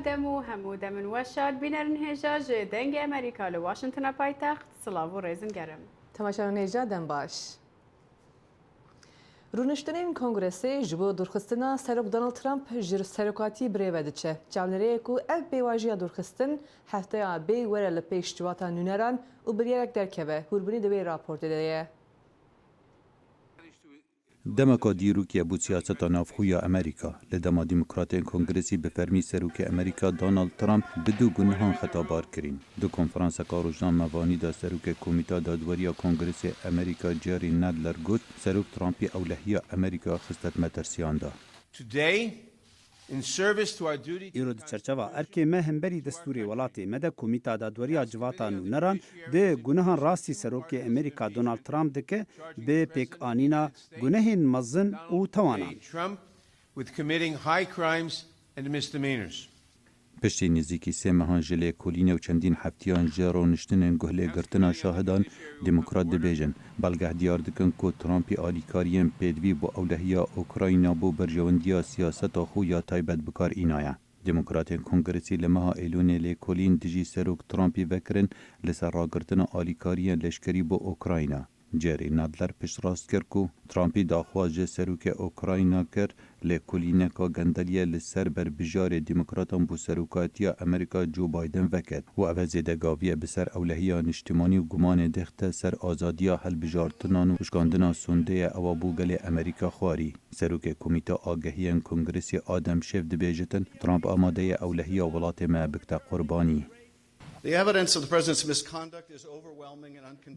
دم و همو دم وشاد بینرن هجا جه دنگ امریکا لواشنطن پایتخت سلاو ریزن گرم تماشاگران هجا دم باش رونشتنین کنگرسی جبو درخستنا سرک دونالد ترامپ جر سرکاتی بریو دچه جالنری کو اف بیواجی درخستن هفته بی وره لپیش جواتا نونران و بریارک درکبه هوربنی دوی راپورت دیه دمکا دیروکی ابو سیاست نافخویا امریکا لدما دموکراتین کنگرسی به فرمی سروک امریکا دونالد ترامپ بدو گنهان خطابار کرین دو کنفرانس کاروجان موانی دا سروک کمیتا دادوریا کنگرسی امریکا جری ندلر گوت سروک ترامپی اولهیا امریکا خستت مترسیان دا ایرو د چرچوا ارکی ما همبری دستوری ولاتی مده کمیتا دادوریا جواتا نونران ده گناهان راستی سروک امریکا دونالد ترامپ دکه به پیک آنینا گناهین مزن او توانان پشتی نزدیکی سه مهان جلی کلینه و چندین هفتیان جرانشتنین گهله گرتنا شاهدان دموکرات دبیجن بلگه دیار دکن که ترامپی آلیکارین پیدوی با اولهیا اوکراینا بو برجواندیا سیاست خو یا تایبت بکار اینایا. دموکراتین کنگرسی لمها ایلون لی کلین دیجی سروک ترامپی وکرن لسر راگرتنا آلیکارین لشکری با اوکراینا. جری ندلر پشت راست کرد که ترامپی داخواج سروک اوکراینا کرد لکولینه که گندلیه لسر بر بجار دموکراتان بو سروکاتیا امریکا جو بایدن وکد و اوزی دگاویه بسر اولهیا نشتمانی و گمان دخته سر آزادیا حل بجارتنان و شکاندنا سنده او بوگل امریکا خواری. سروک کمیتا آگهیان کنگرسی آدم شف دبیجتن ترامپ آماده اولهیا ولات ما بکتا قربانی.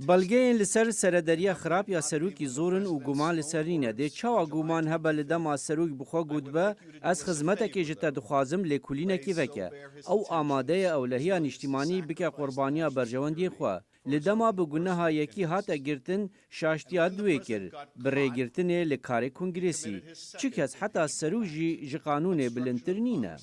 بلگین لسر سردریا خراب یا سروکی زورن و گمان لسرینه ده چاوا گمان هبل دما سروک بخوا گودبه از خدمت که جتا دخوازم لکولینه کی وکه او آماده اولهیا نشتیمانی بکه قربانیا برجواندی خوا لدما بگونه یکی هات گرتن شاشتیا دوی کر بره گرتن لکار کنگرسی چکس حتی سروجی ج قانون بلنترنینه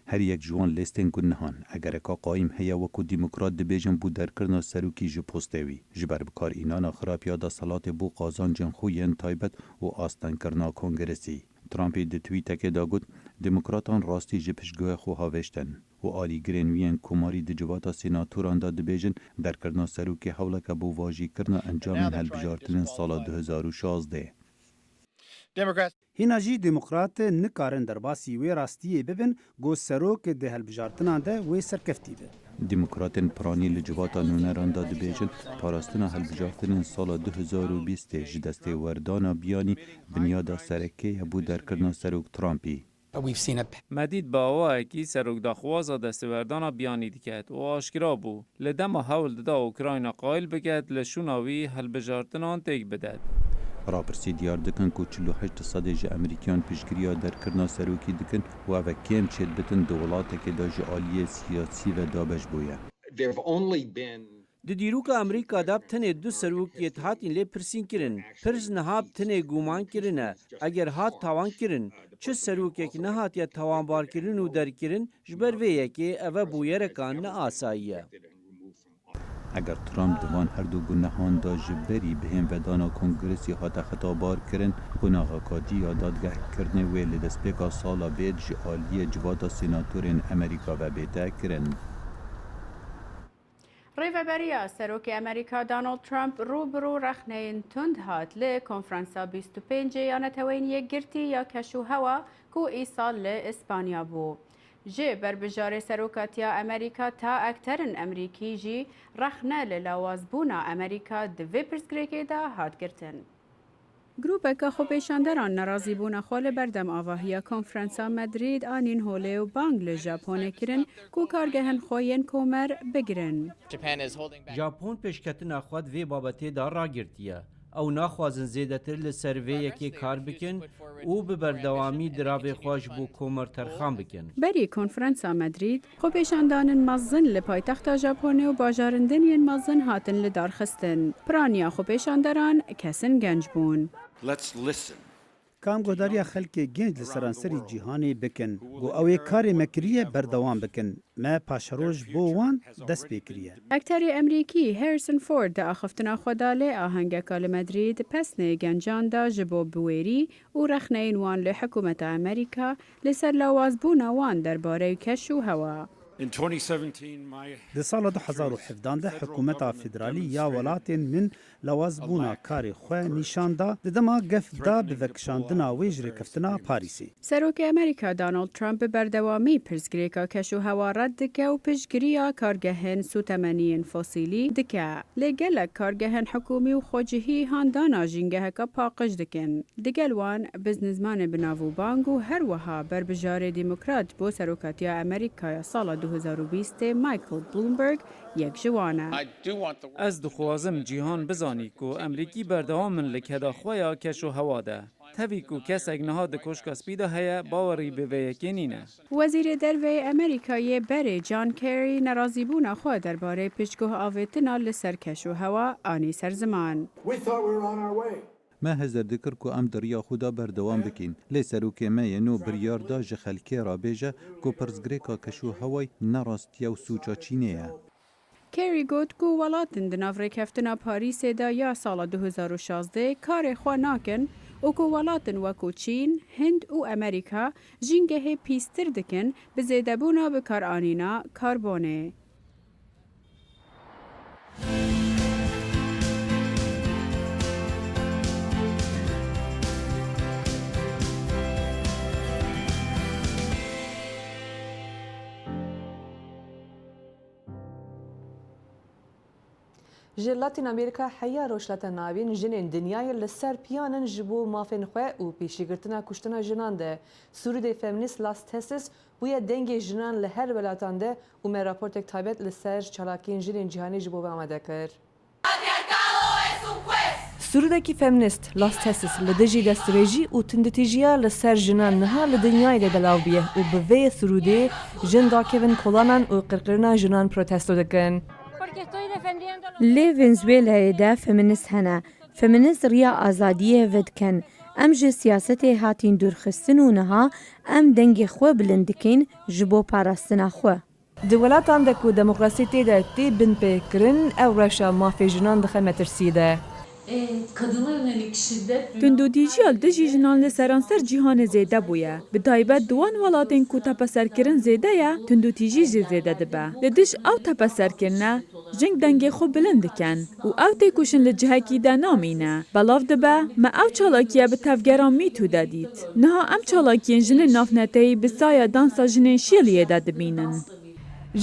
هر یک جوان لیستن گنهان اگر که قایم هیا وکو دموکرات دبیجن بو درکرنا سروکی جو پوستوی جبر بکار اینانا خراب یادا صلات بو قازان جنخوین تایبت و آستان کرنا کنگرسی. ترامپی ده تویتک دا گود دموکراتان راستی جپشگوه خو هاوشتن و آلی گرینوین کماری ده جواتا سیناتوران دا دبیجن درکرنا سروکی حولک بو واجی کرنا انجام هل بجارتن سال 2016. هینا جی دموکرات نکارن در باسی وی راستی ببین گو سروک ده هلبجارتنا ده وی سرکفتی ده. دموکراتن پرانی لجواتا نونران دا دبیجن پاراستنا هلبجارتن سال 2020 جدسته وردانا بیانی بنیادا سرکه بو درکرنا سروک ترامپی. مدید با آوه اکی سروک داخوازا دستوردانا بیانی دیکت و آشکرا بو لدما حول دا اوکراین قایل بگد لشوناوی هلبجارتنان تیک بدد. راپرسی دیار دکن که 48% جه امریکیان پیشگیریا درکرنا سروکی دکن و اوه کم چید بتن دولاته که دا جعالی سیاسی و دابش بویه. د دیروک امریکا داب تنه دو سروکیت هاتین لی پرسین کرن پرز نهاب تنه گومان کرنه اگر هات تاوان کرن چه سروکیک نهات یا تاوان بار کرن و در کرن جبر ویه که اوه بویه رکان نه آساییه. اگر ترامپ دوان هر دو گناهان دا جبری بهم ودانا کنگرسی هاتا خطابار کرن گناهکاتی یا دادگاه کرنه وی لدسپیکا سالا بید جعالی جواتا سیناتورین امریکا و بیتا کرن. ریوبریا سروک امریکا دونالد ترامپ روبرو رخنین تند هات لی کنفرانسا 25 یانتوین یک گرتی یا کشو هوا کو ای سال لی اسپانیا بو. جه بربجار سروکاتیا امریکا تا اکترن امریکی جی رخنه للاوازبونا امریکا دوی پرسگریکی دا هات گرتن. گروپکا خوبیشاندران نرازی بونا خال بردم آواهیا کنفرانسا مدرید آنین هوله و بانگ لژاپون کرن کو کارگهن خوین کومر بگرن. ژاپن پیشکتنا خود وی بابته دا را گرتیه. او ناخوازن زیدتر لسروی یکی کار بکن او به بردوامی دراوی خواش بو کومر ترخام بکن. بری کنفرانسا مدرید خوبیشاندانن مزن لپایتخت ژاپن و باجارندنین مزن هاتن لدارخستن. پرانیا خوبیشاندران کسن گنج بون. کام گوداریا خلک گنج لسرانسری جیهانی بکن گو اوی کار مکریه بردوام بکن ما پاشروج بو وان دست بکریه اکتری امریکی هریسون فورد دا اخفتنا خداله آهنگ کال مدرید پسنه گنجان دا جبو بویری و رخنین وان لحکومت امریکا لسر لوازبونا وان درباره کشو هوا. د سال 2017 ده حکومت فدرالی یا ولاتین من لوازبونا کاری خو نشان دا دما گف دا بوکشاندنا ویجر کفتنا پاریسی سروک امریکا دونالد ترامپ بردوامی پرزگریکا کشو هوا رد دکه و پشگریا کارگهن سوتمنین فسیلی دکه لگل کارگهن حکومی و خوجهی هاندانا جنگه که پاقش دکن دگلوان بزنزمان بناوو بانگو هر وها بربجار دموکرات بو سروکاتیا امریکا سال 2020 مایکل بلومبرگ یک جوانه. از دخوازم جیهان بزانی که امریکی بردوام لکدا خویا کشو هوا ده. تاوی که کس اگنهاد کشکاسپی ده هیا باوری به ویکنینه. وزیر دروی امریکایی بری جان کری نرازی بونا خود درباره پیشگاه آویتنا لسر کشو هوا آنی سرزمان. ما هزار دکر کو ام دریا خدا بردوام بکین لی سروکه ما ینو بریاردا جخلکه را بیجه کو پرزگریکا کشو هوای نراستیا و سوچاچینه. کری گوت کو ولاتن دنافره کفتنا پاریس دا یا سال 2016 کار خوا ناکن و کو ولاتن وکو چین، هند و امریکا جنگه پیستر دکن بزیده بونا بکار آنینا کاربونه. لاتین امریکا حیا روشلت ناوین جنین دنیای لسر پیانن جبو مافین خواه و پیشیگرتنا کشتنا جنان ده سورده فمینیست لاست تسیس بویا دنگ جنان لهر ولاتان ده و می راپورتک تایبت لسر چالاکین جنین جهانی جبو به آمده کر. سورده کی فمینیست لاست تسیس لدجی دستریجی و تندتیجیا لسر جنان نها لدنیای ده بلاو بیه و بوی سروده جن داکیون کلانان و قرقرنا جنان پروتستو دکن. لی ونزویلا دا فمینیست هنه. فمینیست ریا آزادیه ودکن. ام جه سیاست هاتین دورخستن و نها ام دنگ خو بلندکین جبو پاراستنا خو. دولتان دکو دموکراسی تیده تی بین پیکرن او رشا مافی جنان دخل مترسیده. Kadına yönelik şiddet تندودیجیال دجی جنان لسرانسر جیهان زیده بویه. به تایبت دوان ولاتین کو تپسر کرن زیده یا تندودیجی زیده دبه. لدش او تپسر کرنه جنگ دنگی خو بلند کن و او تیکوشن لجهکی ده نامینه. بلاف دبه ما او چالاکیه به تفگران میتو دادید. نها ام چالاکین جن نافنتهی بسایه دانسا جنین شیلیه ده دبینن.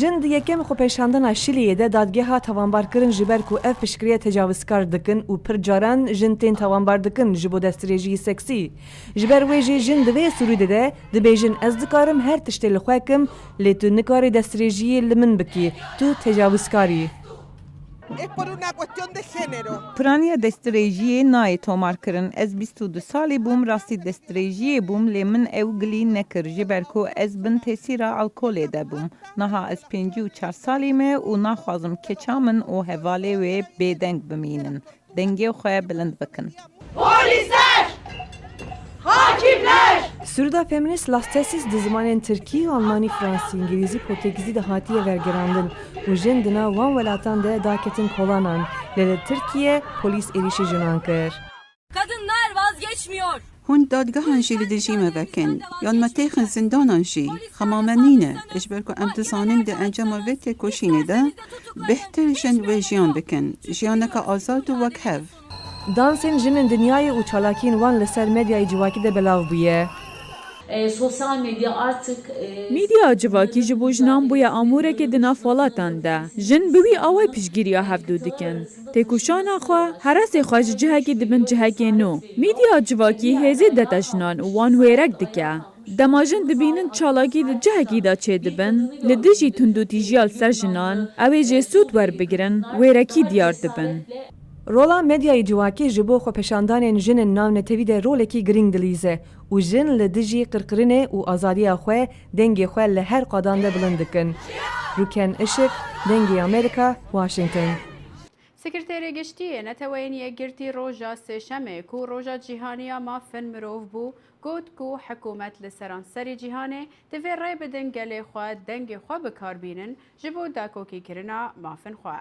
جند یکم خو پیشاندن شیلیه ده دادگه ها توانبار کرن جبر کو اف پشکریه تجاوزکار دکن و پر جاران جنتین توانبار دکن جبو دستریجی سکسی. جبر ویجی جند وی سروده ده دبیجن از دکارم هر تشتی لخواکم لیتو نکاری دستریجی لمن بکی تو تجاوزکاری. پرانیا دستریجی نای تومار کرن از 22 سالی بوم راستی دستریجی بوم لیمن او گلی نکر جبرکو از بن تسیرا الکل ده بوم نها از 54 سالی me و نخوازم کچامن و حواله و بیدنگ بمینن دنگی خواه بلند بکن. Polisler! Hakimler! Surda feminist lastesis di zimanên Tirkî, Almanî, Fransî, İngilîzî, Portekîzî de hatiye vergerandin û jin di nav wan welatan de daketin kolanan. Lê li Tirkiye polîs êrişî jinan kir. Kadınlar vazgeçmiyor. هون دادگاهان جی لدرجیمه وکن یان متیخن زندانان جی خمامنینه اجبر که امتزانین ده انجام ویت کشینه ده بهترشن و جیان بکن جیانک آزاد و وکهو Dansên jinên Dinyayê û çalakiyên wan li ser medyayê civakî de belav bûye. Sosyal medya artık Medya civakî ji bo jinan bûye amûrekê di nav welatan de. Jin bi wî awayê piştgiriya hevdû dikin. Têkoşana xwe, heresê xwe ji cihekê dibin cihekê nû. Medya civakî hêzê dete jinan û wan wêrek dike. Dema jin dibînin çalakî di cihekî de çê dibin, li dijî tundûtîjiyal ser jinan, ew ê jê sûd werbigirin, wêrekî diyar dibin. Rola medyayê civakî ji bo xwepeşandanên jinên navnetewî de rolekî giring dilîze û jin li dijî qirqirinê û azadiya xwe dengê xwe li her qadan de bilind dikin. Rûken Işık, Dengê Amerika, Washington. سکرتێری گشتیە نەتەوەین یەکگرتی ڕۆژە سێشەمێک و ڕۆژە جیهانیە مافن مرۆڤ بوو گوت و حکوومەت لە سەرانسەری جیهانێ دەوێ ڕێ بدن گەلێ خوا دەنگی خوا بکاربینن ji بۆ داکۆکیکردنا mafin xwe.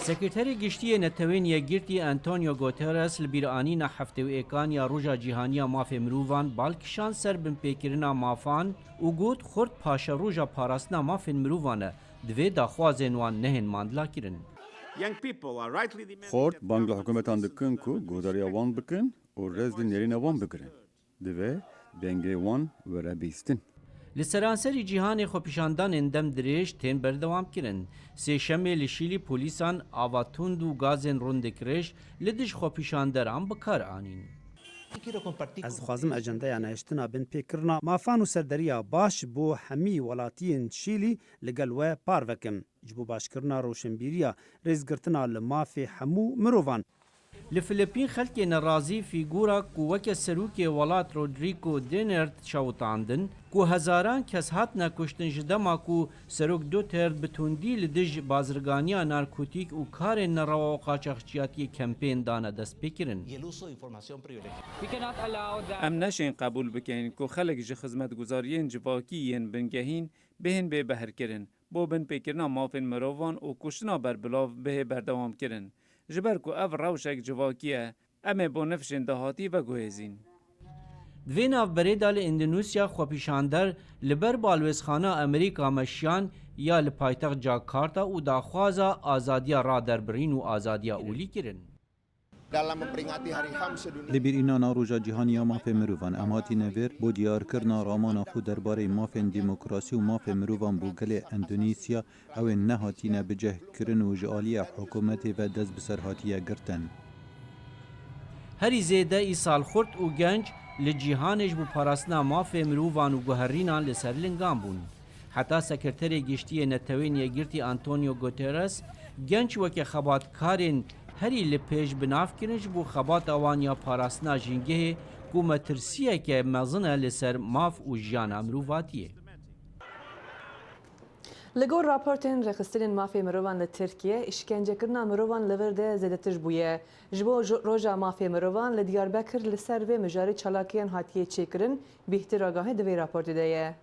سکرتەری گشتیە نەتەوەین یەکگرتی ئەنتۆنیۆ گۆتێرەس لە بیرانینە هەفتەوەیەکان یا ڕۆژە جیهانیە مافێ مرۆڤان باڵکیشان سەر بنپێکردنا مافان و گوت خورد پاشە ڕۆژە پاراستنا مافên مرۆڤانە divê daxwazên wan nehên mandlakirin. Xort bang li hikûmetan dikin ku guhdariya wan bikin û rez li nêrîna wan bigirin. Divê dengê wan were bîstin. Li seranserî cîhanê xwepîşandanên dem dirêj tên berdewam kirin. Sêşemê li Şîlî polîsan ava tund û gazên rûndekirêj li dij xwepîşanderan bikar anîn. Ez dixwazim ejendeya nehêştina binpêkirina mafan û serderiya baş bû hemî welatiyên Şîlî li gel we par vekim ji bo başkirina rûşinbîriya rêzgirtina li mafê hemû mirovan. Li Filipîn xelkê nerazî fîgûra ku weke serokê welat Rodrigo Duterte çawitandin ku hezaran kes hatine kuştin ji dema ku serok Duterte bi tundî li dij bazirganiya narkotîk û karên nerawa û qaçaxçiyatiyê kempên dane destpêkirin. Em neşên qebûl bikin ku xelek ji xizmetguzariyên civakî yên bingehîn bihên bêbeherkirin bo binpêkirina mafên mirovan û kuştina berbilav bihê berdewam kirin. Ji ber ku ev rewşek civakî ye, em ê bo nifşên dehatî veguhêzîn. Divê navberê da li Endonûsya xwepîşander li ber balwêzxana Amerîka meşiyan ya li paytext Jakarta û daxwaza azadiya raderbirîn û azadiya olî kirin. Li bîrînana roja cîhaniya mafê mirovan em hatîne vêr bo diyarkirina ramana xwe derbarê mafên demokrasî û mafê mirovan bû gelê Endonîsya ew ê nehatîne bicehkirin û ji aliyê hikûmetê ve dest bi ser hatiye girtin. Herî zêde îsal xurt û genç li cîhanê ji bo parastina mafê mirovan û guherînan li ser lingan bûn. Heta sekreterê giştiyê netewên yekgirtî Antonio Guterres genç weke xebatkarên herî li pêş binavkirin ji bo xebata wan ya parastina jîngehê ku metirsiyeke mezin e li ser maf û jiyana mirovatiyê. Li gor raportên rêxistinên mafê mirovan li Tirkiye, îşkencekirina mirovan li vir de zêdetir bûye. Ji bo roja mafê mirovan li Diyarbekir li ser vê mijarê çalakiyan hatiye çêkirin, bîhtir agahî di vê raportê de ye.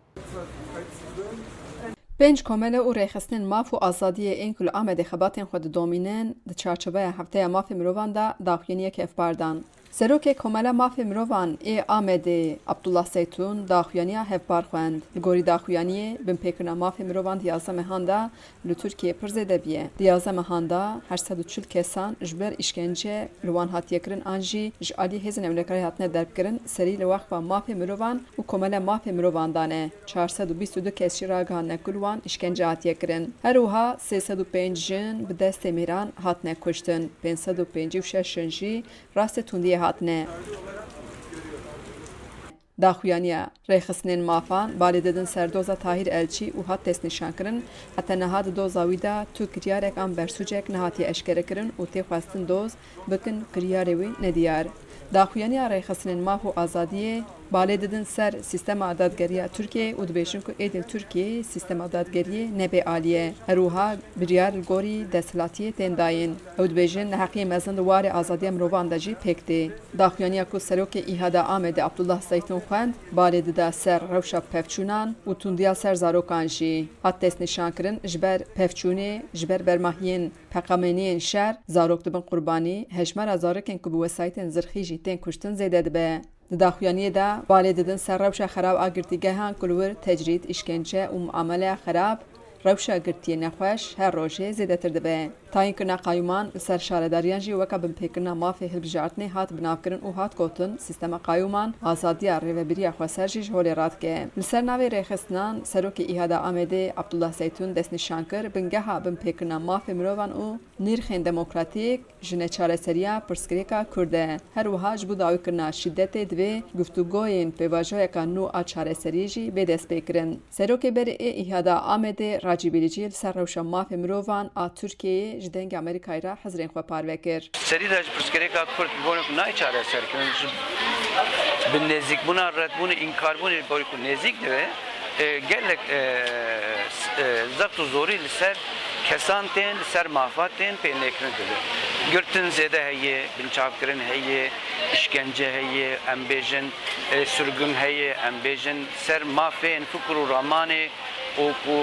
Pênc komele û rêxistinên maf û azadiyê ên ku li Amedê xebatên xwe diddomînin, di çarçobeya Hefteya Mafê Mirovan da daxuyaniyek hevbardan. Serokê komela mafê mirovan ê Amedê Abdullah Zeytûn daxuyaniya hevbar xwend. Li gorî daxuyaniyê binpêkirina mafê mirovan di 11 mehan da li Tirkiyê pir zêde bûye. Di 11 mehan da 840 kesan ji ber îşkence li wan hatiye kirin an jî ji aliyê hêzên ewlekarî hatine derbkirin serî li wexta mafê mirovan û komela mafê mirovan dane. 422 kes jî ragihane ku li wan îşkence hatiye kirin. Her wiha 305 jin bi destê mêran hatine kuştin. 556 jî rastê tundiye hatine. Daxuyaniya rêxistinên mafan balê didin serdoza Tahîr Elçî û hat destnîşankirin, heta niha di doza wî de tu kiryarek an bersûcek nehatiye eşkerekirin û tê xwestin doz bikin kiryarê wî nediyar. Daxuyaniya rêxistinên maf û azadiyê balê didin ser sîstema dadgeriya Tirkiyê û dibêjin ku êdî Tirkiyê sîstema dadgeriyê nebe aliye. Her wiha biryar li gorî desthilatiyê tên dayên. Ew dibêjin neheqiyê mezin li warê azadiya mirovan de jî pêk tê. Daxuyaniya ku serokê îhada Amedê Abdullah Zeytûn xwend balê dida ser rewşa pevçûnan û tundiya ser zarokan jî. Hat destnîşankirin ji ber pevçûnê ji ber bermahiyên peqameniyên şer zarok dibin qurbanî, hejmara zarokên ku bi wesayetên zirxî jî tên kuştin zêde dibe. Di daxuyaniyê de balê didin ser rewşa xerab a girtîgehan ku li wir tecrîd, îşkence û muameleya xerab rewşa girtiyê nexweş her rojê zêdetir dibe. Tayînkirina qayûman li ser şaredariyan jî weka binpêkirina mafê hilbijartinê hat binavkirin û hat gotin sîstema qayûman azadiya rêveberiya xweser jî ji holê radike. Li ser navê rêxistinan serokê îhada Amedê Abdullah Zeytûn destnîşankir bingeha binpêkirina mafê mirovan û nîrxên demokratîk ji neçareseriya pirsgirêka Kurd e. Her wiha ji bo dawîkirina şîddetê divê guftûgoyên pêvajoyeka nû a çareserî jî bê destpêkirin. Serokê berê ê îhada Amedê racîbîrî jî li ser rewşa mafê mirovan a Tirkiyeyê ji dengê Amerîkayê re hezrên xwe parve kir. Serî de ji pirsgirêka Kurd bonek nayê çareserkirin bi nêzîkbûna redbûnê înkarbûnê borî ku nêzik dibe gelek zext û zorî li ser kesan tên ser mafat tên pênêkirin dibin. Girtin zêde heye, binçavkirin heye, işkence heye, em bêjin sürgün heye, em bêjin ser mafên fikr û ramanê û ku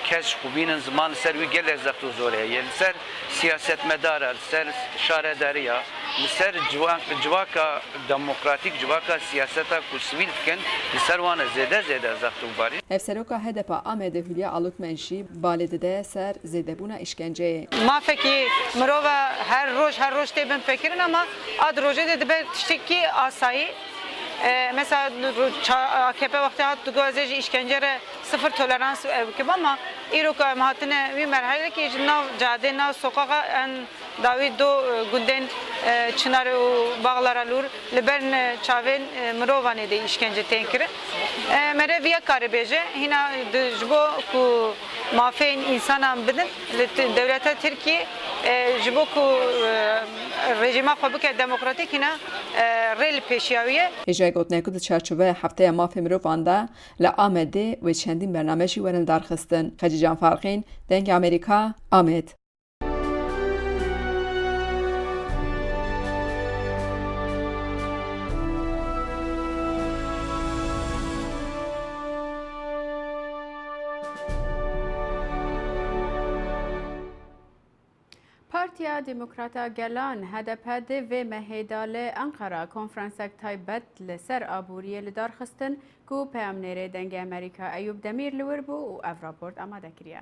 kes xubînin ziman ser wî gelek zext û zor heye. Li ser siyasetmedara, li ser şaredariya, li ser civaka demokratîk, civaka siyaseta ku sivîl dikin, li ser wan zêde zext û barî. Hevseroka HDP Amedê Hülya Alutmenşî balê dide ser zêdebûna işkenceyê. Mafekî mirova her roj tê bin fekirin ama ad rojê de dibe tiştekî asayî. Mesela AKP vakti hat dugazej işkencere sıfır tolerans evkim ama İroka mahatine bir merhale ki nav cadde nav sokağa en David do günden çınar bağlar alur libern çaven mrovane de işkence tenkiri mere viya karibeje hina jbo ku mafein insanam bidin devlete Türkiye jbo ku rejima xwebike demokratik hina rel peşiyaviye. Hêja gotinê ku di çarçoveya hefteya mafê mirovan de li Amedê wê çendîn bername jî werin darxistin. Xecî Canfarxîn, dengê Amerîka, Amed. Partiya Demokrata Gelan HDP ve mehêdale Ankara konferansek taybet li ser abûriyê li darxistin ku peyamnêrê dengê Amerîka Eyûb Demîr li wir bû û ev raport amade kiriye.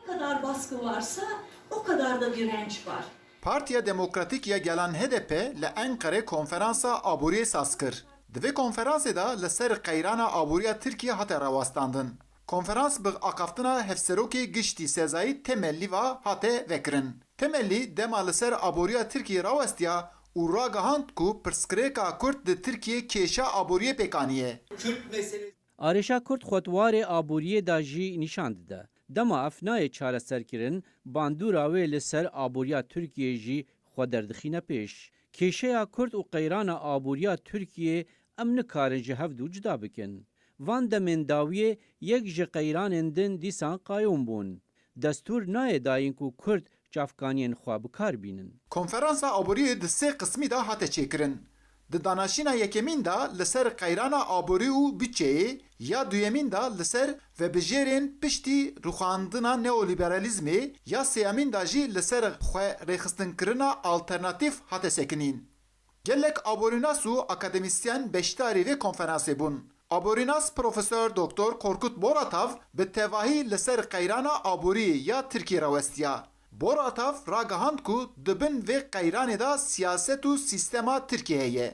Ne kadar baskı varsa o kadar da direnç var. Partiya Demokratik ya Gelan HDP li Ankara konferansa abûriyê saz kir. Di vê konferansê da li ser qeyrana abûriya Tirkiye hate rawastandin. Konferans bi aqaftina hevserokê giştî sezayî temellî va hate vekirin. Temellî dema li ser aboriya Tirkiye rawestiya û ragihand ku pirsgirêka Kurd di Tirkiye kêşa aboriyê pêkaniye. Arêşa Kurd xwetwarê aboriyê da jî nîşan dide. Dema ev nayê çareserkirin, bandûra wê li ser aboriya Tirkiye jî xwe derdixîne pêş. Kêşeya Kurd û qeyrana aboriya Tirkiye em nikarin ji hev dû cida bikin. Van demên dawiyê yek ji qeyranên din dîsan qayûm bûn. Destûr nayê dayîn ku Kurd çavkaniyên xwe bikar bînin. Konferansa aboriyê di sê qismî da hate çêkirin. Di danajîna yekemîn da li ser qeyrana aborî û bütçeyê ya duyemîn da li ser vebijêrên piştî rûxandina neoliberalizmê ya sêyemîn da jî li ser xwe rêxistinkirinna alternatîv hate sekinîn. Gelek aborînas û akademisyen beşdarî vê konferansê bûn. Aborinas Profesör Doktor Korkut Boratav bi Tevahî li ser qeyrana aborî ya Tirkiye rawestiya. Boratav ragihand ku dibin vê qeyranê da siyaset û sîstema Tirkiyeyê.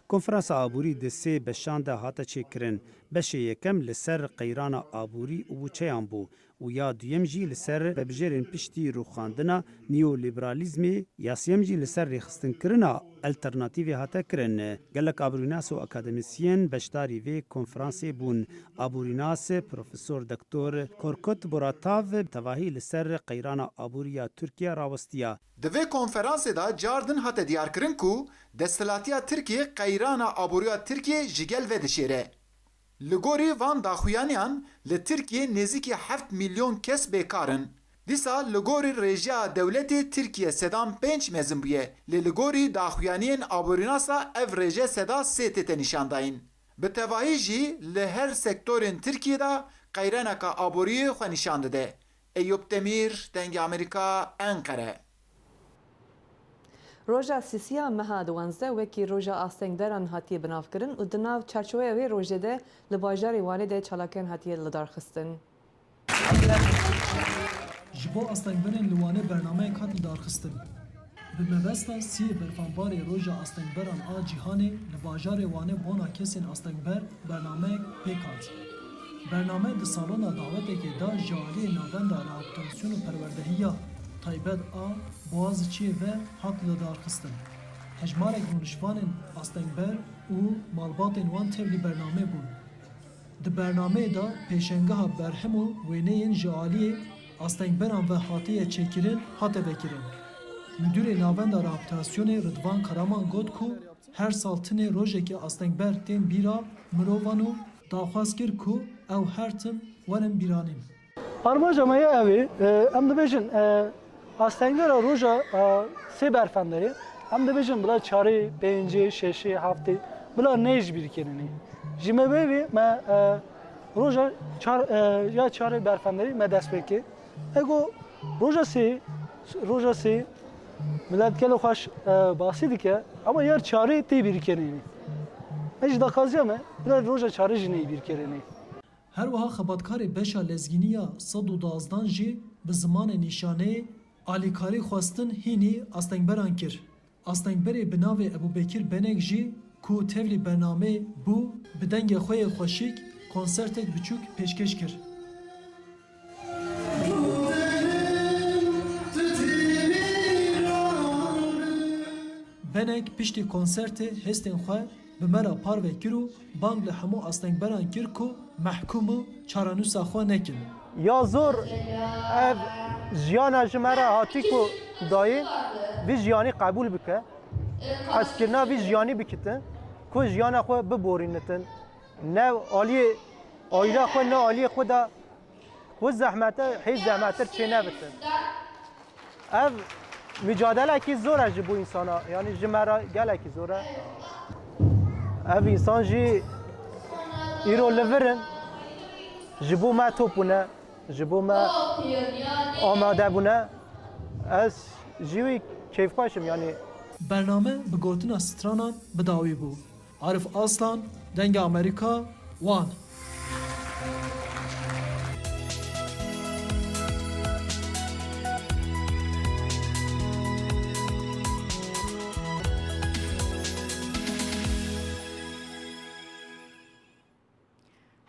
Konferansa aborî di sê beşan de hate çêkirin. Beşê yekem li ser qeyrana aborî û bûçeyan bû û ya duyem jî li ser vebijêrên piştî rûxandina neoliberalizmê ya sêyem jî li ser rêxistinkirinna alternatîvê hate kirin. Gelek aborînas û akademisyen beşdarî vê konferansê bûn. Aborînas Profesör Doktor Korkut Boratav Tevahî li ser qeyrana aboriya Tirkiye rawestiya. Di vê konferansê da cardin hate diyarkirin ku desthilatiya Tirkiye qeyrana aboriya Tirkiye ji gel ve dişêre. Li gorî van daxuyaniyan li Tirkiye nêzîkî 7 milyon kes bêkarin. Dîsa li gorî rêjeya dewletê Tirkiye sedan 5 mezin bûye. Lê li gorî daxuyaniyên aborînasa ev rêje seda 3 tê nîşandayîn. Bi tevahî jî li her sektorên Tirkiye da qeyraneka aboriyê xwe nîşan dide. Eyûb Demîr, dengê Amerîka, Ankara. Roja Sîsiya meha diwanze wekî roja astengderan hatiye binavkirin û di nav çarçoveya wê rojê de li bajarê Wanê de çalakên hatiye li darxistin. Ji bo astengberên li Wanê bernameyek hat li darxistin. Bi mebesta sî berfanbarê roja astengberan a cîhanê li bajarê Wanê bona kesên astengber bernameyek pêk hat. Bername di salona dawetekê da ji aliyê navenda rehabilitasyon û perwerdehiya taybet a Boğaziçi ve hat li darxistin. Hejmarek rûnişvanên astengber û malbatên wan tev li bername bûn. Di bernameyê da pêşengeha berhem û wêneyên ji aliyê astengberan ve hatiye çêkirin hate vekirin. Müdürê navenda rehabilitasyonê Rıdvan Karaman got ku her sal tinê rojekê astengber tên bîra mirovan û daxwaz kir ku ew her tim werin bîranîn. Armaca me evi em dibêjin astengera roja sê berfendeyê em dibêjin bila çarê, pêncê, şeşê, heftê bila nêj bîrkirînê. Ji me bêvê me roja ya çarê berfendeyê me dest pê kir. Ego roja sê millet gelê xweş basî dike ama yar çarê tê bîrkirînê. Ez ji daxwaziya me bila roja çarê jî neyê bîrkirînê. Her wiha xebatkarê beşa lezgîniya 112 jî bi zimanê nîşaneyê alîkarî xwestin hînî astengberan kir. Astengberê bi navê Ebûbekir Benek jî ku tevlî Bernameyê bû bi dengê xwe yê xweşik konsertek biçûk pêşkêş kir. Benek piştî konsertê hestên xwe bi me ra parve kir û bang li hemû astengberan kir ku mehkûm û çaranûsa xwe nekin. Ya zor ev jiyana ji me re hatî ku dayê vî jiyanî qebûl bike, hezkirina vî jiyanî bikitin ku jiyana xwe biborînitin. Ne aliyê aîla xwe ne aliyê xwe da ku zehmete hêz zehmetir çê nebitin. Ev mücadelekî zor e ji bo insana, yani ji me re gelekî zor e. Ev insan jî îro li vir in ji bo me topbûne, ji bo me amade bûne. Ez jî wî kêfxweşim yani. Bername bi gotina stranan bidawî bû. Arif Aslan, Dengê Amerîka, Wan.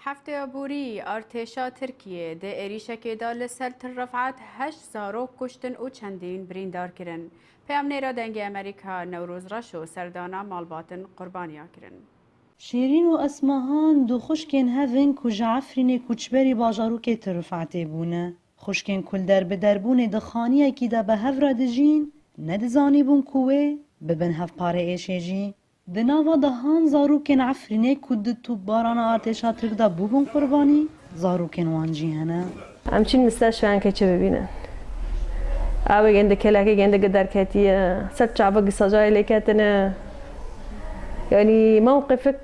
Hefteyî borî artêşa Tirkiyê dê êrîşekê da li ser Tirrefat 8 zarok kuştin û çendîn birîndar kirin. Peyamnêra Dengê Amerîka Newroz Reş û serdana malbatin qurbaniya kirin. Şêrîn û Esmahan du xuşkên hevin ku ji Efrînê kûçberî bajarokê Tirrefetê bûne. Xuşkên ku li derbidarbûnê di xaniyekî de bi hev re dijîn, nedizanîbûn ku wê bibin hevparê êşê jî. Di nava dehan zarokên Efrînê ku di tûbarana artêşa Tirk de bûbûn qurbanî, zarokên wan jî hene. Em çîn li ser şevenkê bibînin. Ew gende kelekê gende derketiye, ser çavekî sajayê lêketine. Yani mewqifek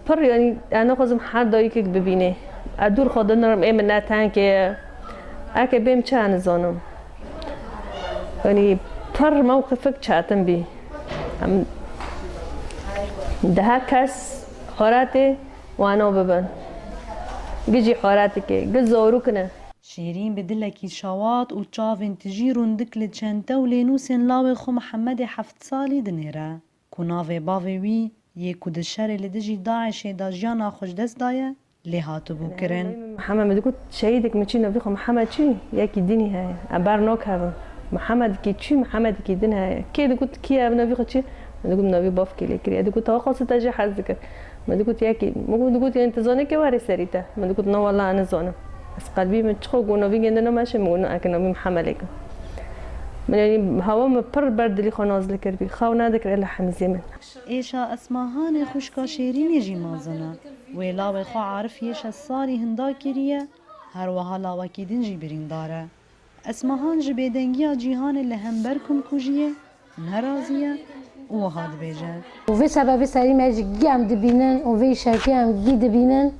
pir yani em nexwazim her dayîkek bibîne. Ez dûr xwe dinirim ê min ne tenkê ye. Eke bêm çi nizanim. Yani pir mewqifek çetin bî. ده her kes xaratê wana bibin. Gijî xarateke, giz zarokine. Şêrîn bi dilekî şewat û çavên tijî rundik li çente û lênûsên lawê xwe Mihemedê 7 salî dinêre. Ku navê bavê wî yê ku di şerê li dijî Daişê da jiyana xwe ji dest daye, lê hatibû kirin. Mihemed me digot şehîdek min çî navê xwe Mihemed çi? Yekî dînî heye. Em ber nakevin. Mihemedekî çi Mihemedekî din heye. Kê digot kî ev navê xwe çi? من دقول نبي باف كلي كري دقول توا خاصة تجي حزك ما دقول ياكي ما دقول يعني تزاني كواري سريته ما دقول نا والله أنا زانم بس قلبي من تشخو قلنا بيجي عندنا ماشي مقولنا أكن نبي محملك من يعني هوا مبر برد اللي خناز لكربي خاونا ذكر إلا حمزة من إيشا أسماهان خوشكا شيرين يجي مازنا ولا بخو عارف يش الصاري هندا كريه هر وهلا وكيدين جي برين داره أسماهان جبيدنجيا جيهان اللي هم بركم كوجيه نرازيه و هاد بیجه و وی سبب سری ماجی گیم دبینن و وی شرکی هم گی دبینن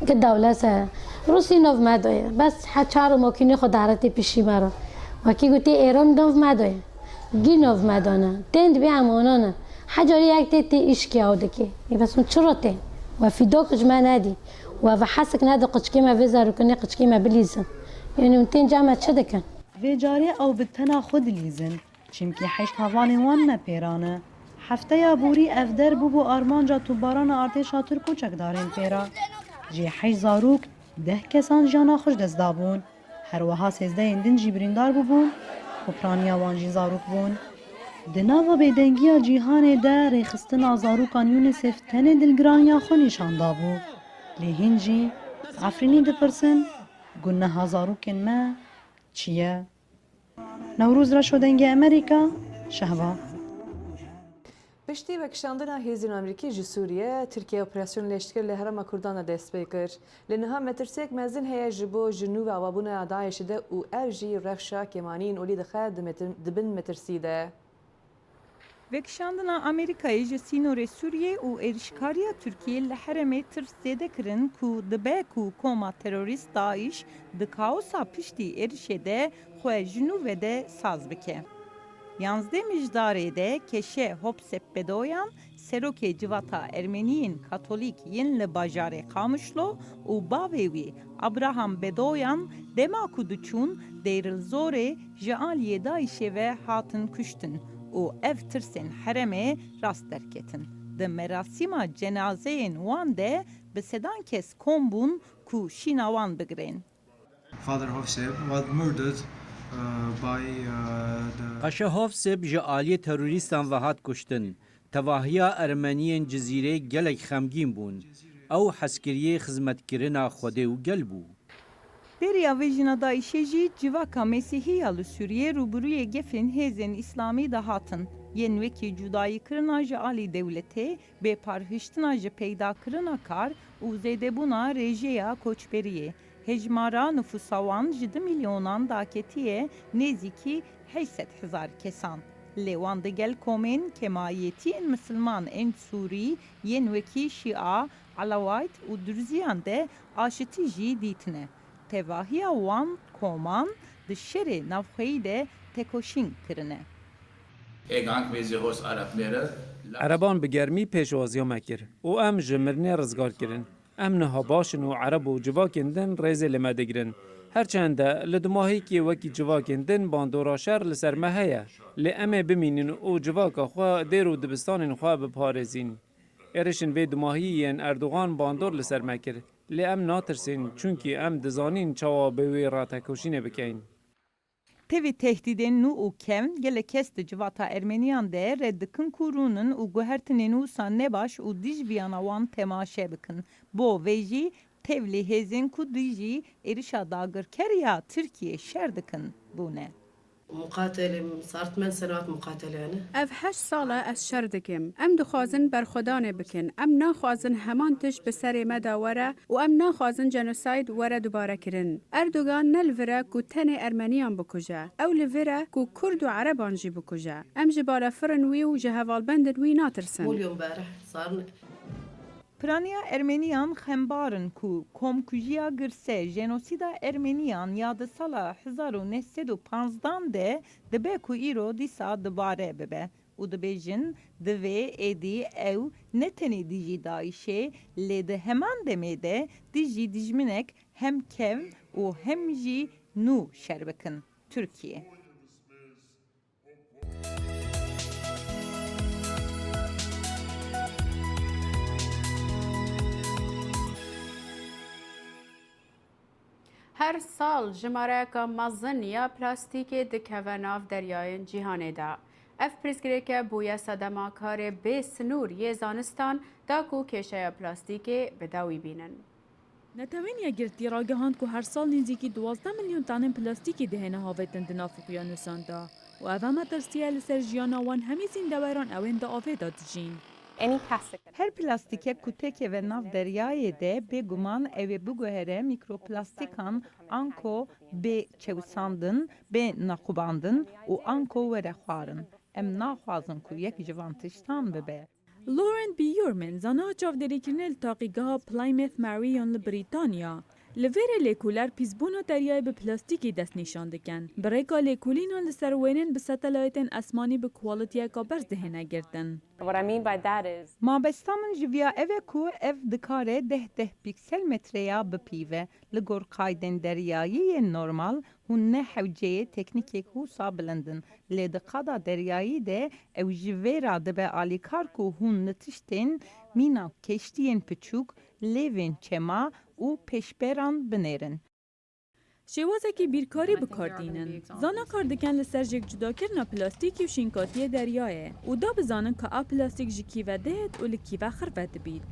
که دولت روسی نو مدایه بس چهار ماکینه خود دارتی پیشی مرا و کی گویی ایران نو مدایه گی نو مدانه تند بی امانانه حجاری یک تی ایشکی آوده کی بس اون چرا تی و فیدا کج ما ندی و حسک نده قچکی ما وزارو کنه قچکی ما بلیزن یعنی اون تین جمع چه دکن وی جاری او بتنا خود لیزن چیمکی حشت هوانی وان نپیرانه هفتهî borî ev der bû bû armanca tûbarana artêşa Tirk û çekdarên pêra. Jê 8 zarok 10 kesan jiyana xwe ji dest dabûn. Her wiha 13 din jî birîndar bûbûn û piraniya wan jî zarok bûn. Di nava bêdengiya cîhanê de rêxistina zarokan UNICEF tenê dilgiraniya xwe nîşan dabû. Lê hîn jî Efrînî dipirsin gunneha zarokên me çi ye? Newroz Reş û Dengê Amerîka Şehba. پشتی وکشاندنا هێزین ئەمریکی ji Sûriye Tirkiye operasyonu leştikir li Herêma Kurdan de dest pê kir. Li niha metirsek mezin heye ji bo ji nû ve avabûna Daişê de û ev jî rewşa kemanîn olî dixe dibin metirsî de. Vekşandina Amerikayê ji sînorê Sûriye û êrişkariya Tirkiye li Herêmê tirs zêde kirin ku dibe ku koma terorîst Daîş di kaosa piştî êrişê de xwe ji nû ve de saz bike. Yansdê mijdarê de keşe Hopsep Bedoyan, serokê civata Ermeniyên Katolik yên li bajarê Qamişlo û bavê wî Abraham Bedoyan dema ku diçûn Dêrilzorê ji aliyê Daişê ve hatin kuştin û ev tirsên Herêmê rast derketin. Di merasîma cenazeyên wan de bi sedan kes kom bûn ku şîna wan bigirên. Father Hofsep was murdered Qaşe Hofsep ji aliyê terorîstan ve hat kuştin. Tevahîya Ermeniyên cizîrê gelek xemgîn bûn. Ew heskiriyê xizmetkirina Xwedê û gel bû. Deriya vejina Daişê jî civaka Mesîhiya li Sûriye rûbirûyê gefên hêzên İslamî de hatin. Yên wekî cudayîkirina ji alî dewletê, bêparhiştina ji peydakirina kar û zêdebûna rêjeya koçberiyê. Hejmara nüfusa wan ji 2 milyonan daketiye nêzîkî 800,000 kesan. Lê wan digel komên kemayetiyên Müslüman ên Sûrî yên wekî Şia, Alawayt û Dürziyan de aşitî jî dîtine. Tevahîya wan koman di şerê navxweyî de tekoşîn kirine. Ereban bi germî pêşwaziya me kir û em ji mirinê rizgar kirin. Em niha başin û ereb û civakên din rêzê li me digirin. Herçende li dimahîkê wekî civakên din bandora şer li ser me heye. Lê em ê bimînin û civaka xwe dêr û dibistanên xwe biparêzîn. Êrişên vê dimahiyên Erdogan bandor li ser me kir. Lê em natirsên çunkî em dizanîn çawa bi wê ratekoşînê bikeyn. Tevî tehdîdên nû û kevn gelek kes di civata Ermeniyan de red dikin ku rûnin û guhertinên wisa nebaş û dij viyana wan temaşe bikin. Bo vê jî tevlî hêzên ku dijî êrişa dagirkeriya Tirkiye şer dikin bûne. مقاتلة صار 8 سنوات مقاتلة أنا. Ev 8 sala ez şer dikim. Em dixwazin berxwedanê bikin. Em naxwazin heman tişt bi serê me da were û em naxwazin genosayd were dubare kirin. Erdogan ne li vir e ku tenê Ermeniyan bikuje. Ew li vir e ku Kurd û Ereban jî bikuje. Em ji balafirin wî û ji hevalbendên wî natirsin. واليوم امبارح صار Piraniya Ermeniyan xembarin ku komkujiya girse jenosîda Ermeniyan ya di sala 1915 de dibe ku îro dîsa dibare bibe û dibêjin divê êdî ew ne tenê dijî Daişê lê di heman demê de dijî dijminek hem kevn û hem jî nû şer bikin Tirkiye. Her sal jimareka mezin ya plastîkê dikeve nav deryayên cîhanê de. Ev pirsgirêke bûye sedema karê bê sinûr yê zanistan da ku kêşeya plastîkê bi dawî bînin. Netewên yekgirtî ragihand ku her sal nêzîkî 12 milyon tanên plastîkê dihêne havêtin di nav oqyanusan da û ev metirsiya li ser jiyana wan hemî zîndeweran ew ên di avê de dijîn. Her plastike ku tekeve nav deryayê de bêguman ew ê biguhere mikroplastikan anko bê çewsandin, bê nexubandin û anko were xwarin. Em naxwazin ku yek ji van tiştan bibe. Lauren B. Yurman, zana çavderîkirinê li taqîgeha Plymouth Marion li Brîtanya. Li vêrê lêkûler pîzbûna deryayê bi plastikê dest nîşan dikin. Bi rêka lêkûlînan li ser wênên bi satelaytên esmanî bi kwalitiyeka berz dihêne girtin. Mabesta min ji vîya ev e ku ev dikare 10 pîksel metreya bipîve. Li gor qaydên deryayî yên normal hûn ne hewceyê teknîkek wisa bilindin. Lê di qada deryayî de ew ji vê re dibe alîkar ku hûn li tiştên mîna keştiyên piçûk, lêvên çema û pêşberan binêrin. Şêwazekî bîrkarî bikardînin. Zana kar dikin li ser jêkcudakirina plastîkê û şînkatiyê deryayê û da bizanin ka a plastik ji kîve dêt û li kîve xirve dibît.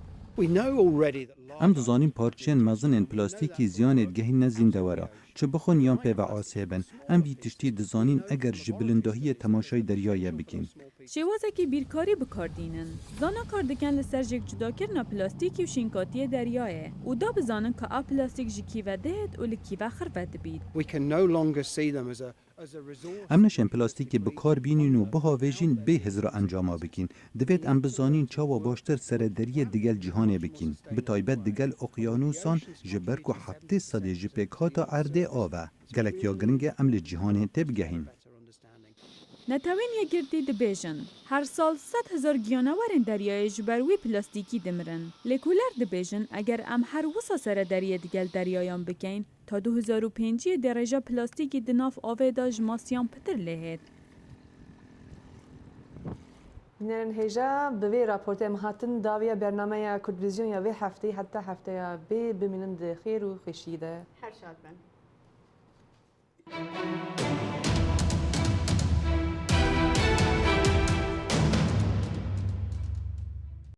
ام دزانین پارچین مزنین پلاستیکی زیانت گهی نزین دورا چه بخون یان پی و آسیبن ام بی تشتی دزانین اگر جبلندهی تماشای دریای بکین شێوازێکی بیرکاری بکاردێنن. زانا کار دەکەن لەسەر جێکجوداکردنا پلاستیکی و شینکاتیە دەریایە و دا بزانن کە ئا پلاستیک ji kîve dêt û li kîve xirve dibît. ام نشین پلاستیکی بکار بینین و بهاویجین به هزار انجام بکین دوید ام بزانین چاوا باشتر سر دریه دیگل جهانه بکین به تایبت دیگل اقیانوسان جبرک و هفته صده جپک هاتا عرده آوه گلک یا گرنگ عمل جهانه تبگهین نەتەوێن یەکگرتی دەبێژن. هەر ساڵ 100,000 گیانەوەرên deryayê ji ber wî plastikî dimirin. Lêkolêr dibêjin eger em her wisa sere deriyê digel deryayan bikein, ta 2005 dê rêja plastikî di nav avê da ji masiyan pitir lêhêt. Neren hêja bi vê raportê em hatin dawiya Bernameya Kurdvîzyon ya vê hefteyî heta hefteya bê bimînin di xêr û xweşiyê de. Her şad ben.